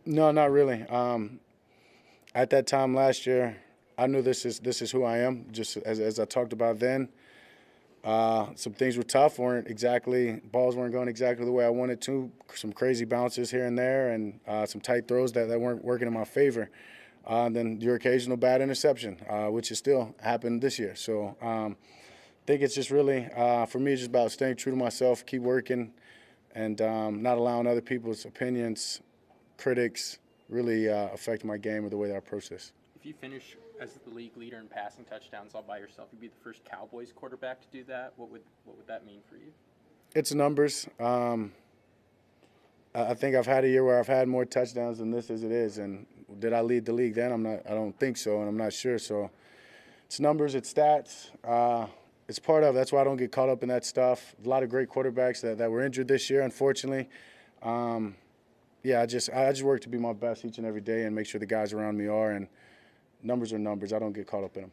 No, not really. At that time last year, I knew this is who I am. Just as I talked about then, some things were tough. Balls weren't going exactly the way I wanted to. Some crazy bounces here and there, and some tight throws that weren't working in my favor. Then your occasional bad interception, which has still happened this year. So I think it's just really, for me, it's just about staying true to myself, keep working, and not allowing other people's opinions, critics, really affect my game or the way that I approach this. If you finish as the league leader in passing touchdowns all by yourself, you'd be the first Cowboys quarterback to do that. What would that mean for you? It's numbers. I think I've had a year where I've had more touchdowns than this as it is, and did I lead the league then? I don't think so, and I'm not sure. So it's numbers, it's stats. It's part of. That's why I don't get caught up in that stuff. A lot of great quarterbacks that were injured this year, unfortunately. yeah, I just work to be my best each and every day and make sure the guys around me are. And numbers are numbers. I don't get caught up in them.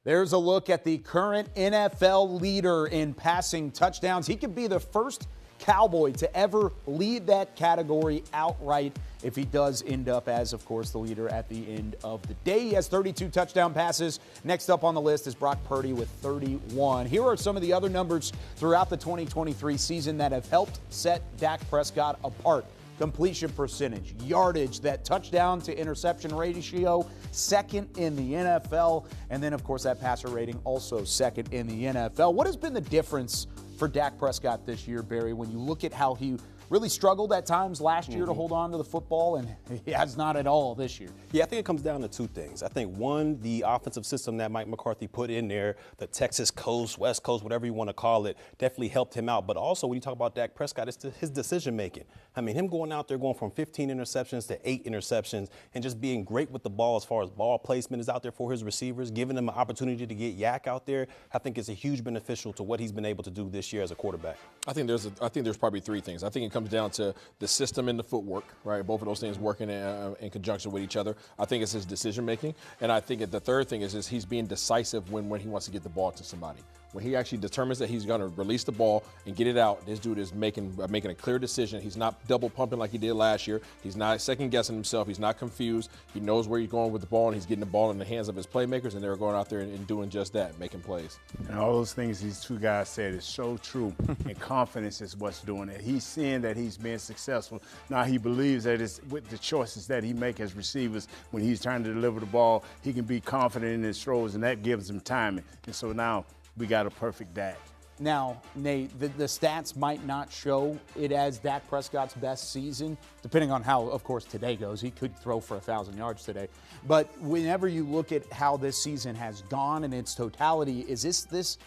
There's a look at the current NFL leader in passing touchdowns. He could be the first Cowboy to ever lead that category outright if he does end up as, of course, the leader at the end of the day. He has 32 touchdown passes. Next up on the list is Brock Purdy with 31. Here are some of the other numbers throughout the 2023 season that have helped set Dak Prescott apart. Completion percentage, yardage, that touchdown to interception ratio, second in the NFL. And then, of course, that passer rating also second in the NFL. What has been the difference for Dak Prescott this year, Barry, when you look at how he really struggled at times last year to hold on to the football, and he has not at all this year? Yeah, I think it comes down to two things. I think, one, the offensive system that Mike McCarthy put in there, the Texas Coast, West Coast, whatever you want to call it, definitely helped him out. But also, when you talk about Dak Prescott, it's his decision-making. I mean, him going out there, going from 15 interceptions to 8 interceptions, and just being great with the ball as far as ball placement is out there for his receivers, giving them an opportunity to get yak out there, I think is a huge beneficial to what he's been able to do this year as a quarterback. I think there's probably three things. I think it comes down to the system and the footwork, right? Both of those things working in conjunction with each other. I think it's his decision making, and I think the third thing is he's being decisive when he wants to get the ball to somebody. When he actually determines that he's going to release the ball and get it out, this dude is making a clear decision. He's not double pumping like he did last year. He's not second guessing himself. He's not confused. He knows where he's going with the ball, and he's getting the ball in the hands of his playmakers, and they're going out there and doing just that, making plays. And all those things these two guys said is so true, and confidence is what's doing it. He's seeing that he's being successful. Now he believes that it's with the choices that he makes as receivers when he's trying to deliver the ball, he can be confident in his throws, and that gives him timing. And so now we got a perfect Dak. Now, Nate, the stats might not show it as Dak Prescott's best season, depending on how, of course, today goes. He could throw for 1,000 yards today. But whenever you look at how this season has gone in its totality, is this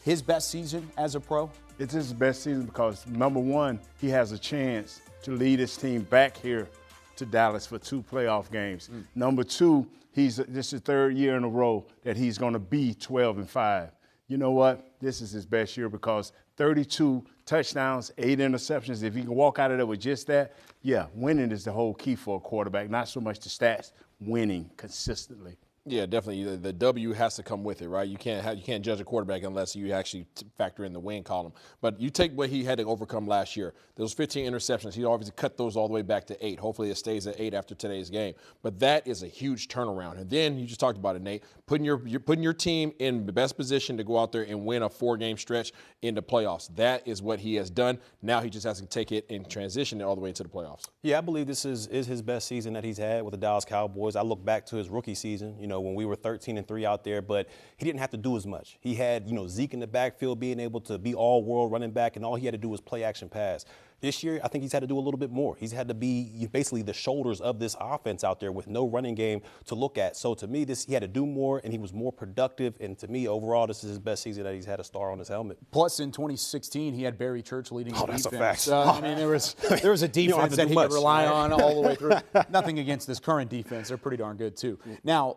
his best season as a pro? It's his best season because, number one, he has a chance to lead his team back here to Dallas for 2 playoff games. Number two, this is the third year in a row that he's going to be 12-5. You know what? This is his best year because 32 touchdowns, 8 interceptions. If he can walk out of there with just that, yeah, winning is the whole key for a quarterback, not so much the stats, winning consistently. Yeah, definitely. The W has to come with it, right? You can't judge a quarterback unless you actually factor in the win column. But you take what he had to overcome last year. Those 15 interceptions, he obviously cut those all the way back to 8. Hopefully it stays at 8 after today's game. But that is a huge turnaround. And then you just talked about it, Nate, putting your team in the best position to go out there and win a 4-game stretch in the playoffs. That is what he has done. Now he just has to take it and transition it all the way into the playoffs. Yeah, I believe this is his best season that he's had with the Dallas Cowboys. I look back to his rookie season, when we were 13-3 out there, but he didn't have to do as much. He had, Zeke in the backfield being able to be all-world running back, and all he had to do was play action pass. This year, I think he's had to do a little bit more. He's had to be basically the shoulders of this offense out there with no running game to look at. So to me, he had to do more, and he was more productive. And to me, overall, this is his best season that he's had a star on his helmet. Plus, in 2016, he had Barry Church leading the defense. That's a fact. I mean, there was a defense that he could rely on all the way through. Nothing against this current defense. They're pretty darn good, too. Now,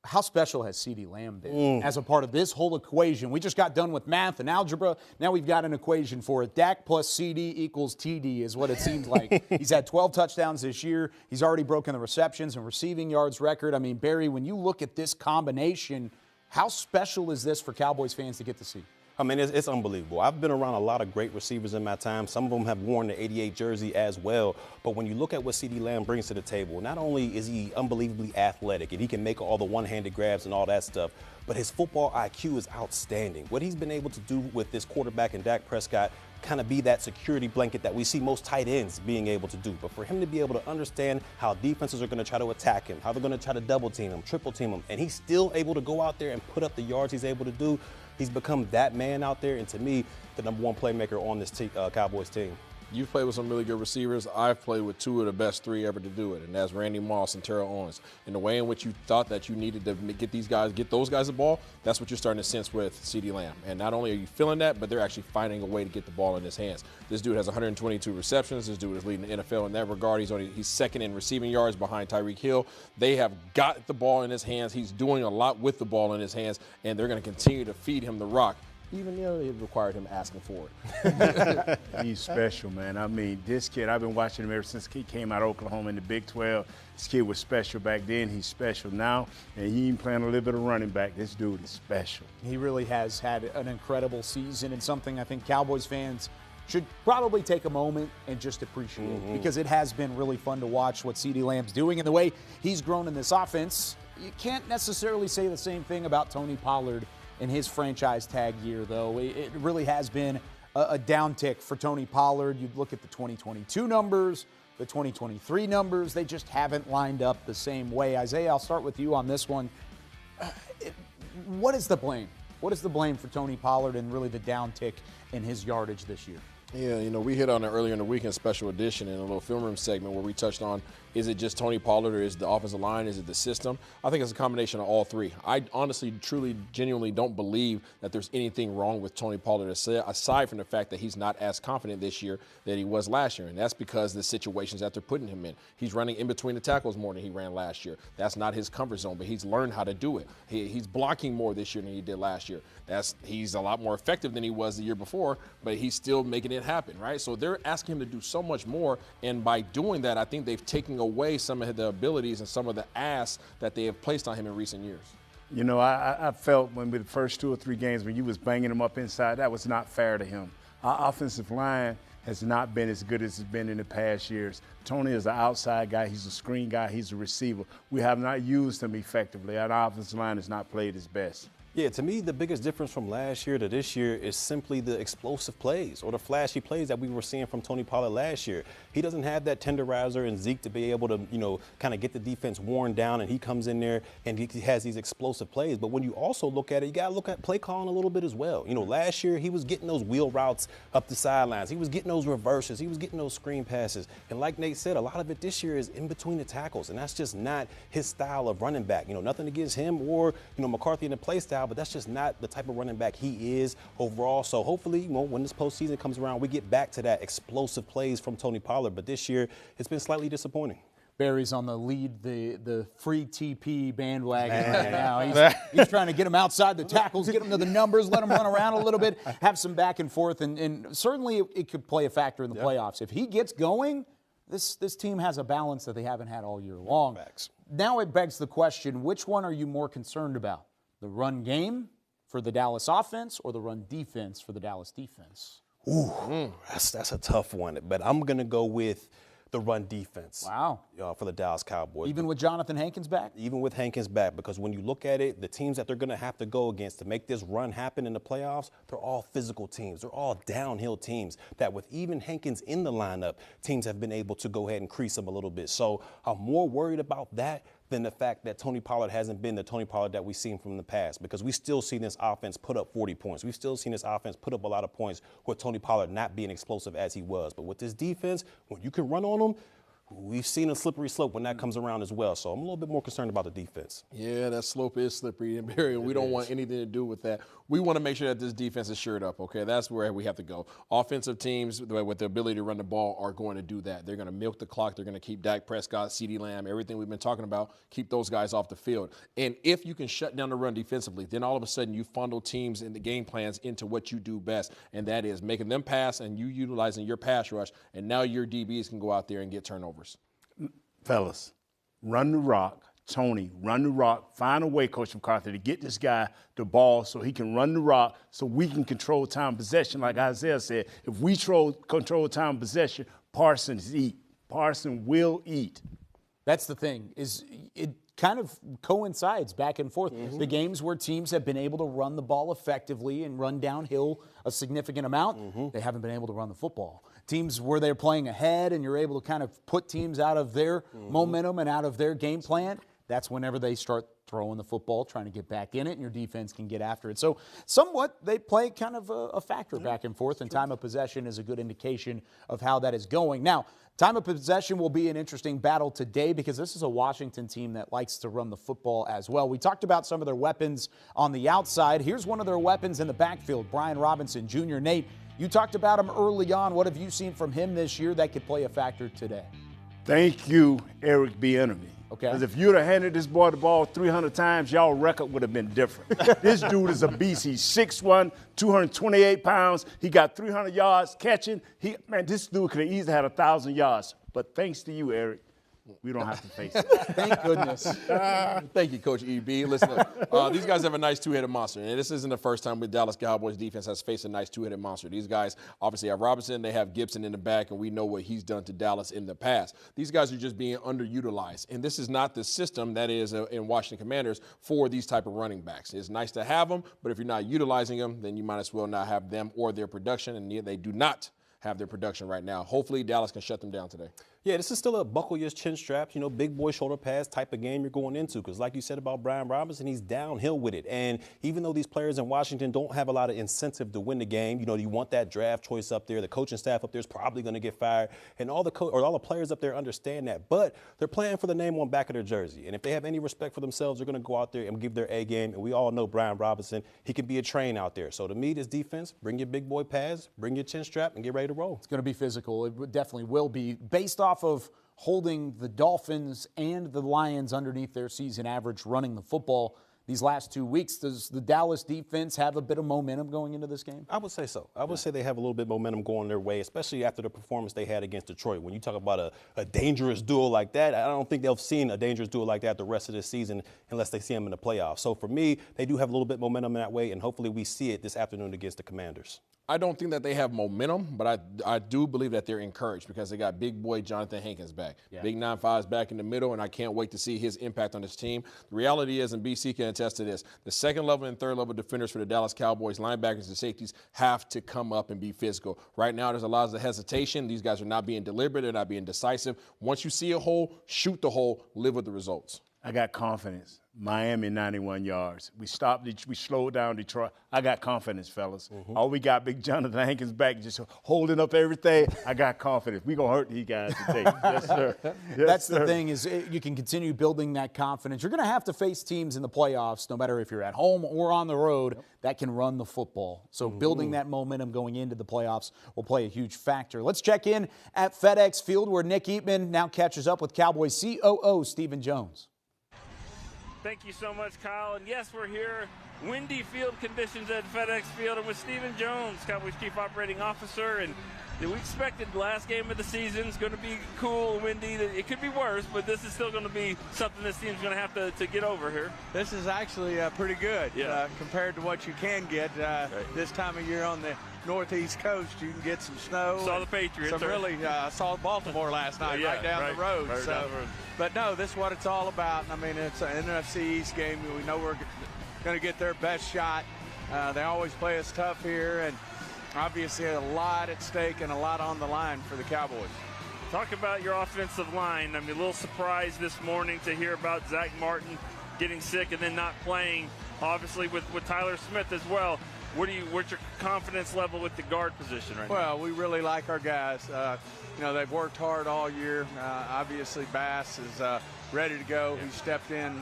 how special has CeeDee Lamb been as a part of this whole equation? We just got done with math and algebra. Now we've got an equation for it. Dak plus CeeDee equals TD is what it seems like. He's had 12 touchdowns this year. He's already broken the receptions and receiving yards record. I mean, Barry, when you look at this combination, how special is this for Cowboys fans to get to see? I mean, it's unbelievable. I've been around a lot of great receivers in my time. Some of them have worn the 88 jersey as well. But when you look at what CeeDee Lamb brings to the table, not only is he unbelievably athletic and he can make all the one-handed grabs and all that stuff, but his football IQ is outstanding. What he's been able to do with this quarterback and Dak Prescott kind of be that security blanket that we see most tight ends being able to do. But for him to be able to understand how defenses are going to try to attack him, how they're going to try to double team him, triple team him, and he's still able to go out there and put up the yards he's able to do, he's become that man out there, and to me, the number one playmaker on this Cowboys team. You've played with some really good receivers. I've played with 2 of the best 3 ever to do it, and that's Randy Moss and Terrell Owens. And the way in which you thought that you needed to get those guys the ball, that's what you're starting to sense with CeeDee Lamb. And not only are you feeling that, but they're actually finding a way to get the ball in his hands. This dude has 122 receptions. This dude is leading the NFL in that regard. He's second in receiving yards behind Tyreek Hill. They have got the ball in his hands. He's doing a lot with the ball in his hands, and they're going to continue to feed him the rock. even it required him asking for it. He's special, man. I mean, this kid, I've been watching him ever since he came out of Oklahoma in the Big 12. This kid was special back then. He's special now, and he even playing a little bit of running back. This dude is special. He really has had an incredible season, and something I think Cowboys fans should probably take a moment and just appreciate, because it has been really fun to watch what CeeDee Lamb's doing and the way he's grown in this offense. You can't necessarily say the same thing about Tony Pollard in his franchise tag year, though. It really has been a downtick for Tony Pollard. You look at the 2022 numbers, the 2023 numbers, they just haven't lined up the same way. Isaiah, I'll start with you on this one. What is the blame? What is the blame for Tony Pollard and really the downtick in his yardage this year? Yeah, we hit on it earlier in the weekend special edition in a little film room segment where we touched on, is it just Tony Pollard, or is it the offensive line, is it the system? I think it's a combination of all three. I honestly, truly, genuinely don't believe that there's anything wrong with Tony Pollard aside from the fact that he's not as confident this year that he was last year, and that's because the situations that they're putting him in. He's running in between the tackles more than he ran last year. That's not his comfort zone, but he's learned how to do it. He's blocking more this year than he did last year. He's a lot more effective than he was the year before, but he's still making it happen, right? So they're asking him to do so much more, and by doing that, I think they've taken away some of the abilities and some of the ass that they have placed on him in recent years. I felt when with the first 2 or 3 games when you was banging him up inside, that was not fair to him. Our offensive line has not been as good as it's been in the past years. Tony is an outside guy. He's a screen guy. He's a receiver. We have not used him effectively. Our offensive line has not played his best. Yeah, to me, the biggest difference from last year to this year is simply the explosive plays or the flashy plays that we were seeing from Tony Pollard last year. He doesn't have that tenderizer and Zeke to be able to, kind of get the defense worn down, and he comes in there and he has these explosive plays. But when you also look at it, you got to look at play calling a little bit as well. Last year he was getting those wheel routes up the sidelines. He was getting those reverses. He was getting those screen passes. And like Nate said, a lot of it this year is in between the tackles, and that's just not his style of running back. Nothing against him or, McCarthy in the play style, but that's just not the type of running back he is overall. So hopefully, when this postseason comes around, we get back to that explosive plays from Tony Pollard. But this year, it's been slightly disappointing. Barry's on the free TP bandwagon right now. He's trying to get him outside the tackles, get him to the numbers, let him run around a little bit, have some back and forth, and certainly it could play a factor in the playoffs. If he gets going, this team has a balance that they haven't had all year long. Now it begs the question, which one are you more concerned about? The run game for the Dallas offense or the run defense for the Dallas defense? That's a tough one, but I'm going to go with the run defense. Wow. For the Dallas Cowboys. Even with Jonathan Hankins back? Even with Hankins back, because when you look at it, the teams that they're going to have to go against to make this run happen in the playoffs, they're all physical teams. They're all downhill teams that with even Hankins in the lineup, teams have been able to go ahead and crease them a little bit. So I'm more worried about that than the fact that Tony Pollard hasn't been the Tony Pollard that we've seen from the past, because we still see this offense put up 40 points. We've still seen this offense put up a lot of points with Tony Pollard not being explosive as he was. But with this defense, when you can run on them, we've seen a slippery slope when that comes around as well. So I'm a little bit more concerned about the defense. Yeah, that slope is slippery, and Barry, we don't want anything to do with that. We want to make sure that this defense is shored up, okay? That's where we have to go. Offensive teams with the ability to run the ball are going to do that. They're going to milk the clock. They're going to keep Dak Prescott, CeeDee Lamb, everything we've been talking about, keep those guys off the field. And if you can shut down the run defensively, then all of a sudden you funnel teams in the game plans into what you do best, and that is making them pass and you utilizing your pass rush, and now your DBs can go out there and get turnovers. Fellas, run the rock. Tony, run the rock. Find a way, Coach McCarthy, to get this guy the ball so he can run the rock so we can control time possession. Like Isaiah said, if we control time possession, Parsons will eat. That's the thing, is it kind of coincides back and forth. The games where teams have been able to run the ball effectively and run downhill a significant amount, they haven't been able to run the football. Teams where they're playing ahead and you're able to kind of put teams out of their momentum and out of their game plan, that's whenever they start throwing the football, trying to get back in it, and your defense can get after it. So somewhat they play kind of a factor back and forth, and time of possession is a good indication of how that is going. Now, time of possession will be an interesting battle today because this is a Washington team that likes to run the football as well. We talked about some of their weapons on the outside. Here's one of their weapons in the backfield, Brian Robinson Jr. Nate, you talked about him early on. What have you seen from him this year that could play a factor today? Thank you, Eric Bieniemy. Okay. Because if you'd have handed this boy the ball 300 times, y'all record would have been different. This dude is a beast. He's 6'1", 228 pounds. He got 300 yards catching. Man, this dude could have easily had 1,000 yards. But thanks to you, Eric, we don't have to face it. Thank goodness. Thank you, Coach EB. Listen, these guys have a nice two-headed monster, and this isn't the first time the Dallas Cowboys defense has faced a nice two-headed monster. These guys obviously have Robinson, they have Gibson in the back, and we know what he's done to Dallas in the past. These guys are just being underutilized, and this is not the system that is in Washington Commanders for these type of running backs. It's nice to have them, but if you're not utilizing them, then you might as well not have them or their production, and yet they do not have their production right now. Hopefully, Dallas can shut them down today. Yeah, this is still a buckle your chin straps, big boy shoulder pads type of game you're going into. Because like you said about Brian Robinson, he's downhill with it. And even though these players in Washington don't have a lot of incentive to win the game, you want that draft choice up there. The coaching staff up there is probably going to get fired. And all the players up there understand that. But they're playing for the name on the back of their jersey. And if they have any respect for themselves, they're going to go out there and give their A game. And we all know Brian Robinson, he can be a train out there. So to me, this defense, bring your big boy pads, bring your chin strap, and get ready to roll. It's going to be physical. It definitely will be. Based off of holding the Dolphins and the Lions underneath their season average running the football these last 2 weeks, does the Dallas defense have a bit of momentum going into this game? I would say so. I would say they have a little bit of momentum going their way, especially after the performance they had against Detroit. When you talk about a dangerous duel like that, I don't think they've seen a dangerous duel like that the rest of this season unless they see them in the playoffs. So for me, they do have a little bit of momentum in that way, and hopefully we see it this afternoon against the Commanders. I don't think that they have momentum, but I do believe that they're encouraged because they got big boy Jonathan Hankins back. Yeah. Big 9-5's back in the middle, and I can't wait to see his impact on this team. The reality is, and BC can attest to this, the second level and third level defenders for the Dallas Cowboys, linebackers and safeties, have to come up and be physical. Right now, there's a lot of hesitation. These guys are not being deliberate. They're not being decisive. Once you see a hole, shoot the hole, live with the results. I got confidence. Miami, 91 yards. We slowed down Detroit. I got confidence, fellas. Mm-hmm. All we got, big Jonathan Hankins back, just holding up everything. I got confidence. We're going to hurt these guys today. Yes, sir. Yes, That's sir. The thing is you can continue building that confidence. You're going to have to face teams in the playoffs, no matter if you're at home or on the road, that can run the football. So building that momentum going into the playoffs will play a huge factor. Let's check in at FedEx Field where Nick Eatman now catches up with Cowboys COO Stephen Jones. Thank you so much, Kyle. And yes, we're here. Windy field conditions at FedEx Field. And with Stephen Jones, Cowboys Chief Operating Officer. And we expected the last game of the season is going to be cool and windy. It could be worse, but this is still going to be something this team's going to have to get over here. This is actually pretty good compared to what you can get this time of year on the Northeast coast. You can get some snow. Saw the Patriots. Saw Baltimore last night right down the road. But no, this is what it's all about. I mean, it's an NFC East game. We know we're going to get their best shot. They always play us tough here, and obviously a lot at stake and a lot on the line for the Cowboys. Talk about your offensive line. I mean, a little surprised this morning to hear about Zach Martin getting sick and then not playing, obviously with Tyler Smith as well. What's your confidence level with the guard position right now? Well, we really like our guys. They've worked hard all year. Obviously, Bass is ready to go. He stepped in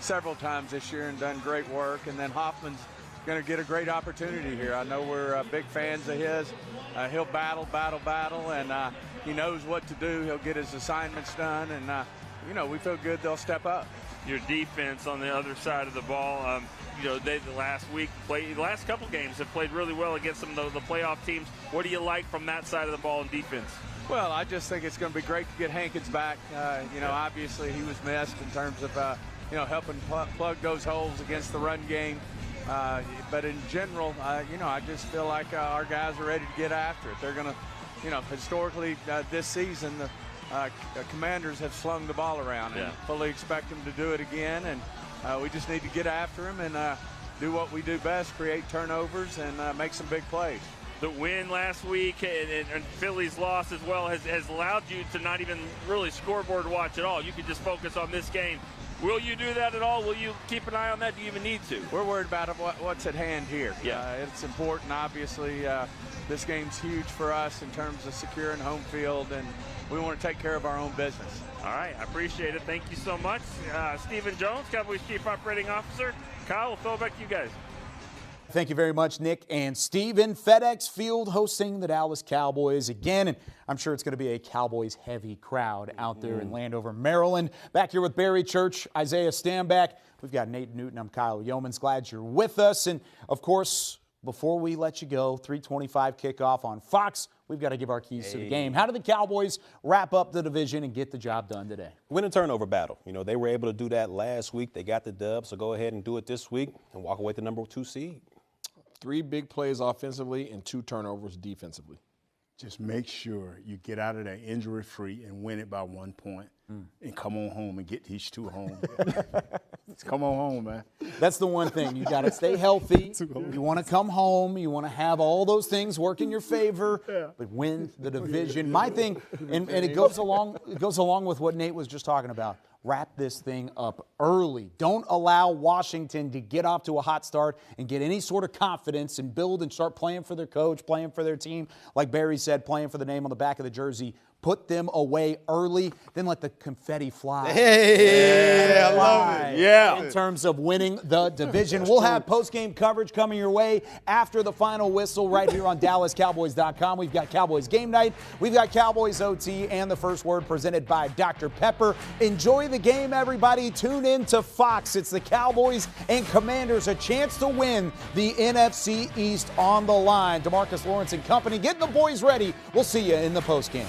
several times this year and done great work. And then Hoffman's going to get a great opportunity here. I know we're big fans of his. He'll battle, and he knows what to do. He'll get his assignments done, and, we feel good they'll step up. Your defense on the other side of the ball, they the last couple games have played really well against some of the playoff teams. What do you like from that side of the ball in defense? Well, I just think it's going to be great to get Hankins back. Obviously he was missed in terms of, helping plug those holes against the run game. But in general, I just feel like our guys are ready to get after it. They're going to, historically this season, the Commanders have slung the ball around and fully expect them to do it again. And we just need to get after them and do what we do best, create turnovers and make some big plays. The win last week and Philly's loss as well has allowed you to not even really scoreboard watch at all. You can just focus on this game. Will you do that at all? Will you keep an eye on that? Do you even need to? We're worried about what's at hand here. It's important, obviously. This game's huge for us in terms of securing home field, and we want to take care of our own business. All right, I appreciate it. Thank you so much. Stephen Jones, Cowboys Chief Operating Officer. Kyle, we'll throw it back to you guys. Thank you very much, Nick and Steven. FedEx Field hosting the Dallas Cowboys again, and I'm sure it's going to be a Cowboys-heavy crowd out there in Landover, Maryland. Back here with Barry Church, Isaiah Stanback. We've got Nate Newton. I'm Kyle Yeomans. Glad you're with us. And, of course, before we let you go, 3:25 kickoff on Fox. We've got to give our keys to the game. How do the Cowboys wrap up the division and get the job done today? Win a turnover battle. You know, they were able to do that last week. They got the dub, so go ahead and do it this week and walk away with the number 2 seed. 3 big plays offensively and 2 turnovers defensively. Just make sure you get out of there injury-free and win it by 1 point and come on home and get these 2 home. Come on home, man. That's the one thing. You got to stay healthy. You want to come home. You want to have all those things work in your favor, but win the division. My thing, and it goes along with what Nate was just talking about. Wrap this thing up early. Don't allow Washington to get off to a hot start and get any sort of confidence and build and start playing for their coach, playing for their team. Like Barry said, playing for the name on the back of the jersey. Put them away early, then let the confetti fly. Hey, I love it. Yeah. In terms of winning the division. We'll have post-game coverage coming your way after the final whistle right here on DallasCowboys.com. We've got Cowboys Game Night. We've got Cowboys OT and the First Word presented by Dr. Pepper. Enjoy the game, everybody. Tune in to Fox. It's the Cowboys and Commanders, a chance to win the NFC East on the line. DeMarcus Lawrence and company getting the boys ready. We'll see you in the postgame.